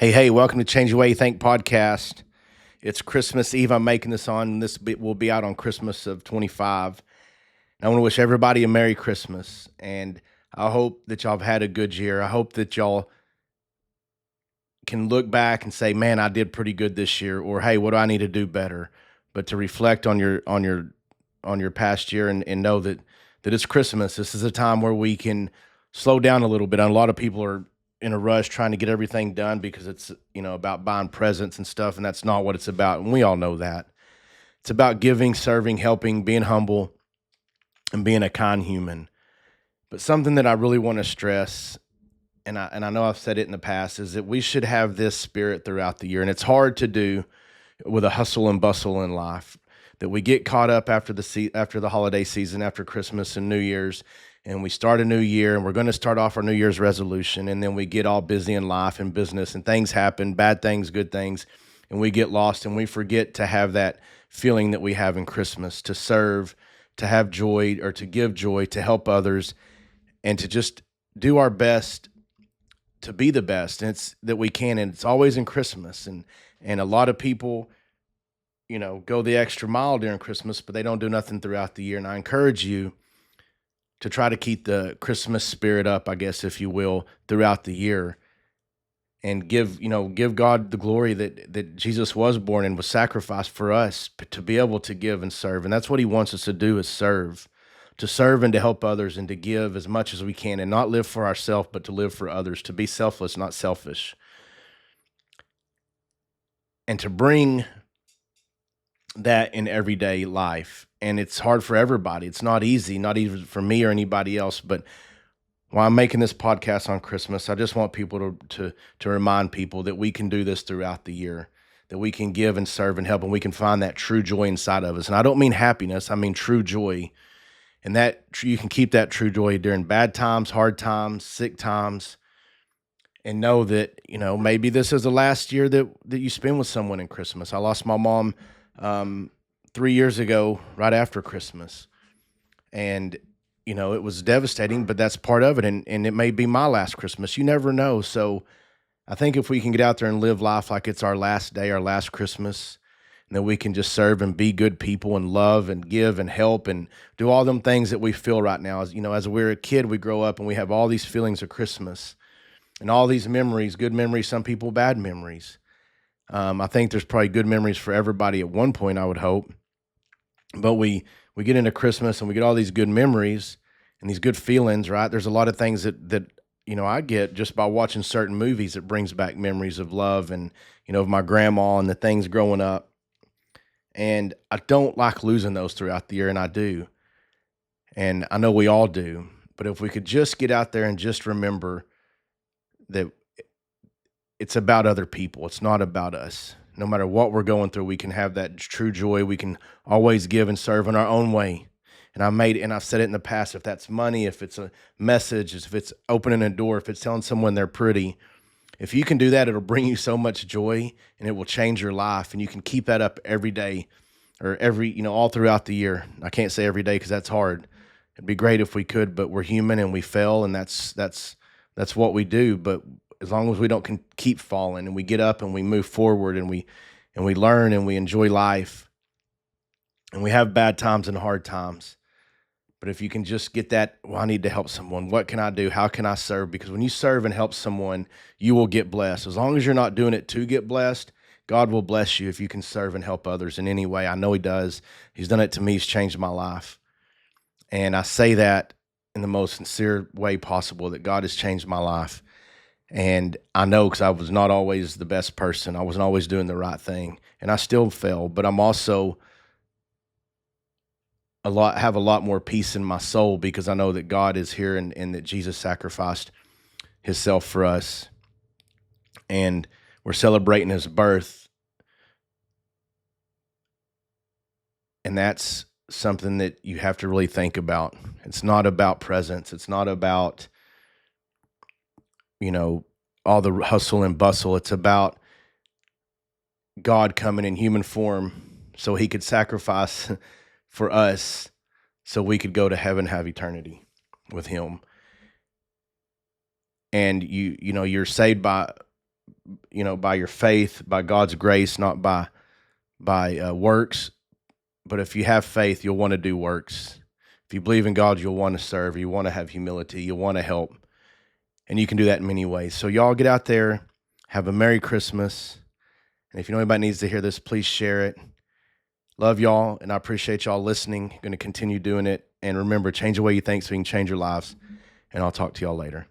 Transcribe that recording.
Hey, welcome to Change the Way You Think podcast. It's Christmas Eve. I'm making this on. Will be out on Christmas of 25. And I want to wish everybody a Merry Christmas. And I hope that y'all have had a good year. I hope that y'all can look back and say, man, I did pretty good this year. Or, hey, what do I need to do better? But to reflect on your past year and know that it's Christmas. This is a time where we can slow down a little bit. And a lot of people are in a rush trying to get everything done because it's about buying presents and stuff, and that's not what it's about. And we all know that. It's about giving, serving, helping, being humble, and being a kind human. But something that I really want to stress, and I know I've said it in the past, is that we should have this spirit throughout the year. And it's hard to do with a hustle and bustle in life, that we get caught up after after the holiday season, after Christmas and New Year's, and we start a new year, and we're going to start off our New Year's resolution, and then we get all busy in life and business, and things happen, bad things, good things, and we get lost, and we forget to have that feeling that we have in Christmas, to serve, to have joy, or to give joy, to help others, and to just do our best to be the best, and it's that we can, and it's always in Christmas. And a lot of people, go the extra mile during Christmas, but they don't do nothing throughout the year. And I encourage you to try to keep the Christmas spirit up, I guess, if you will, throughout the year, and give God the glory that Jesus was born and was sacrificed for us to be able to give and serve. And that's what he wants us to do, is serve, to serve and to help others, and to give as much as we can, and not live for ourselves, but to live for others, to be selfless, not selfish, and to bring that in everyday life. And it's hard for everybody. It's not easy, not even for me or anybody else. But while I'm making this podcast on Christmas, I just want people to remind people that we can do this throughout the year, that we can give and serve and help, and we can find that true joy inside of us. And I don't mean happiness, I mean true joy. And that you can keep that true joy during bad times, hard times, sick times, and know that maybe this is the last year that you spend with someone in Christmas. I lost my mom um, 3 years ago, right after Christmas, and it was devastating. But that's part of it, and it may be my last Christmas. You never know. So I think if we can get out there and live life like it's our last day, our last Christmas, and that we can just serve and be good people and love and give and help and do all them things that we feel right now. As we're a kid, we grow up and we have all these feelings of Christmas and all these memories, good memories, some people bad memories. I think there's probably good memories for everybody at one point, I would hope. But we get into Christmas and we get all these good memories and these good feelings, right? There's a lot of things that I get just by watching certain movies that brings back memories of love and of my grandma and the things growing up. And I don't like losing those throughout the year, and I do. And I know we all do. But if we could just get out there and just remember that it's about other people, it's not about us. No matter what we're going through, we can have that true joy. We can always give and serve in our own way. And I've said it in the past, if that's money, if it's a message, if it's opening a door, if it's telling someone they're pretty, if you can do that, it'll bring you so much joy, and it will change your life. And you can keep that up every day, or all throughout the year. I can't say every day because that's hard. It'd be great if we could, but we're human and we fail, and that's what we do. But as long as we don't keep falling, and we get up and we move forward, and we learn and we enjoy life, and we have bad times and hard times. But if you can just get that, well, I need to help someone. What can I do? How can I serve? Because when you serve and help someone, you will get blessed. As long as you're not doing it to get blessed, God will bless you if you can serve and help others in any way. I know he does. He's done it to me. He's changed my life. And I say that in the most sincere way possible, that God has changed my life. And I know, because I was not always the best person. I wasn't always doing the right thing. And I still fail, but I'm also have a lot more peace in my soul, because I know that God is here, and that Jesus sacrificed himself for us. And we're celebrating his birth. And that's something that you have to really think about. It's not about presents. It's not about, all the hustle and bustle. It's about God coming in human form so he could sacrifice for us, so we could go to heaven, have eternity with him. And you're saved by your faith, by God's grace, not by works. But if you have faith, you'll want to do works. If you believe in God, you'll want to serve. You want to have humility. You'll want to help. And you can do that in many ways. So y'all get out there, have a Merry Christmas. And if you know anybody needs to hear this, please share it. Love y'all, and I appreciate y'all listening. Going to continue doing it. And remember, change the way you think so you can change your lives. And I'll talk to y'all later.